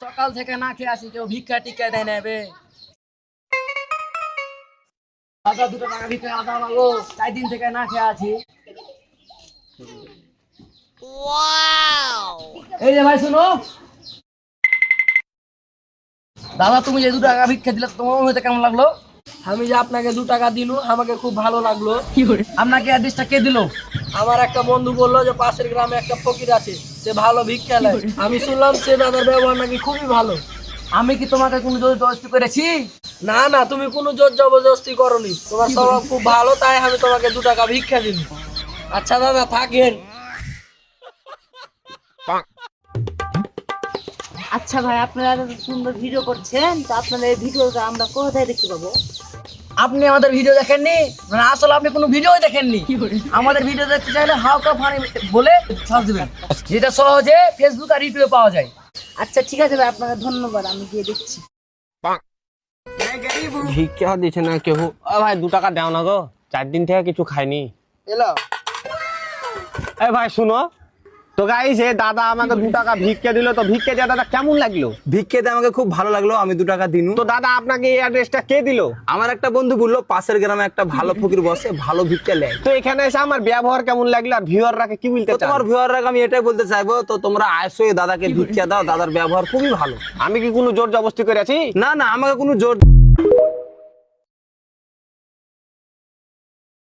সকাল থেকে না খেয়ে আসি, কেউ ভিক্ষা টিক্ষা দেয় না বে। দাদা 2 টাকা ভিক্ষা আদা মাগো, 4 দিন থেকে না খেয়ে আছি। এই যে ভাই শুনো, দাদা তুমি যে 2 টাকা ভিক্ষা দিলে তোমার হইতে কেমন লাগলো? আমি যে আপনাকে 2 টাকা দিলু আমাকে খুব ভালো লাগলো। আপনাকে অ্যাড্রেসটা কে দিল? আমার একটা বন্ধু বললো যে পাশের গ্রামে একটা ফকির আছে, সে ভালো ভিক্ষা দেয়। আমি শুনলাম সে দাদার ব্যবহার নাকি খুবই ভালো। আমি কি তোমাকে কোনো জোর জবরদস্তি করেছি? না না, তুমি কোনো জোর জবরদস্তি করনি, তোমার স্বভাব খুব ভালো, তাই আমি তোমাকে 2 টাকা ভিক্ষা দিল। আচ্ছা দাদা থাকেন। আচ্ছা ভাই, আপনারা এত সুন্দর ভিডিও করছেন, তো আপনাদের এই ভিডিওটা আমরা কোথায় দেখতে পাবো? আপনি আমাদের ভিডিও দেখেননি? মানে আসলে আপনি কোনো ভিডিওই দেখেননি। আমাদের ভিডিও দেখতে চাইলে হাউকা ফানি বলে সার্চ দিবেন, যেটা সহজে ফেসবুক আর ইউটিউবে পাওয়া যায়। আচ্ছা ঠিক আছে ভাই, আপনাকে ধন্যবাদ, আমি গিয়ে দেখছি। ভিক্ষা দিচ্ছে না কেউ। ও ভাই 2 টাকা দাও না গো, 4 দিন থেকে কিছু খাইনি। এলো এ ভাই শুনো তো গাইস, এ দাদা আমাকে 2 টাকা ভিক্ষা দিল, তো ভিক্ষা দিয়ে দাদা কেমন লাগলো? ভিক্ষেতে আমাকে খুব ভালো লাগলো, আমি 2 টাকা দিনু। তো দাদা আপনাকে এই অ্যাড্রেসটা কে দিল? আমার একটা বন্ধু বললো পাশের গ্রামে একটা ভালো ফকির বসে, ভালো ভিক্ষা নেয়। তো এখানে এসে আমার ব্যবহার কেমন লাগলো আর ভিউয়াররাকে কি বলতে তো চান? তোমার ভিউয়াররা আমি এটাই বলতে চাইবো, তো তোমরা আসো এই দাদাকে ভিক্ষা দাও, দাদার ব্যবহার খুবই ভালো। আমি কি কোনো জোর জবরদস্তি করেছি? না না, আমাকে কোনো জোর